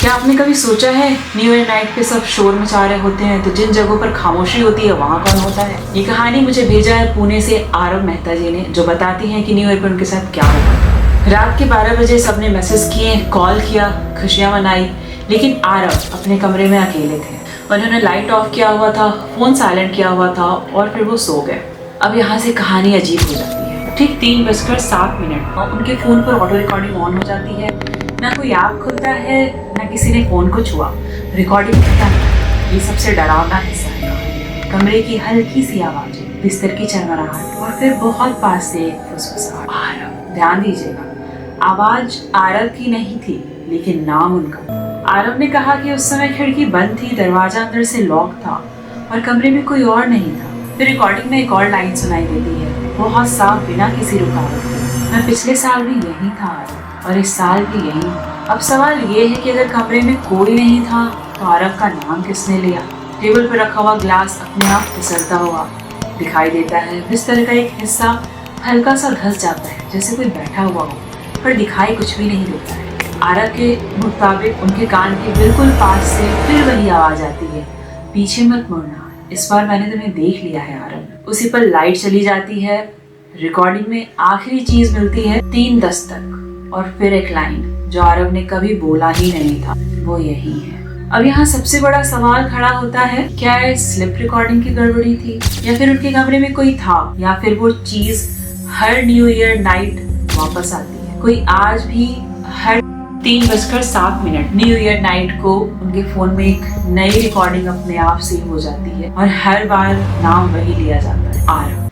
क्या आपने कभी सोचा है न्यू ईयर नाइट पे सब शोर मचा रहे होते हैं तो जिन जगहों पर खामोशी होती है वहाँ कौन होता है? ये कहानी मुझे भेजा है पुणे से आरव मेहता जी ने, जो बताती हैं कि न्यू ईयर पर उनके साथ क्या हुआ। रात के 12 बजे सबने मैसेज किए, कॉल किया, खुशियाँ मनाई, लेकिन आरव अपने कमरे में अकेले थे। उन्होंने लाइट ऑफ किया हुआ था, फोन साइलेंट किया हुआ था और फिर वो सो गए। अब यहाँ से कहानी अजीब हो जाती है। ठीक 3:07 और उनके फोन पर ऑटो रिकॉर्डिंग ऑन हो जाती है। ना कोई ऐप खुलता है, ना किसी ने फोन को छुआ। रिकॉर्डिंग करता है। ये सबसे डरावना हिस्सा है। कमरे की हल्की सी आवाज़, बिस्तर की चरमराहट और फिर बहुत पास से एक फुसफुसाहट। आरव, ध्यान दीजिएगा, आवाज आरव की नहीं थी, लेकिन नाम उनका। आरव ने कहा कि उस समय खिड़की बंद थी, दरवाजा अंदर से लॉक था और कमरे में कोई और नहीं था। फिर रिकॉर्डिंग में एक और लाइन सुनाई देती है, बहुत साफ, बिना किसी रुकावट के। मैं पिछले साल भी यही था और इस साल भी यही हूँ। अब सवाल ये है कि अगर कमरे में कोई नहीं था तो आरव का नाम किसने लिया? टेबल पर रखा हुआ ग्लास अपने आप फिसलता हुआ दिखाई देता है। बिस्तर का एक हिस्सा हल्का सा धंस जाता है, जैसे कोई बैठा हुआ हो, पर दिखाई कुछ भी नहीं देता है। आरव के मुताबिक उनके कान के बिल्कुल पास से फिर वही आवाज आती है, पीछे मत मुड़ना, इस बार मैंने तुम्हें देख लिया है आरव। उसी पर लाइट चली जाती है। रिकॉर्डिंग में आखिरी चीज मिलती है 3:10 तक और फिर एक लाइन जो आरव ने कभी बोला ही नहीं था, वो यही है। अब यहाँ सबसे बड़ा सवाल खड़ा होता है, क्या ये स्लिप रिकॉर्डिंग की गड़बड़ी थी, या फिर उनके कमरे में कोई था, या फिर वो चीज हर न्यू ईयर नाइट वापस आती है? कोई आज भी हर 3:07 न्यू ईयर नाइट को उनके फोन में एक नई रिकॉर्डिंग अपने आप सेव हो जाती है और हर बार नाम वही लिया जाता है, आरव।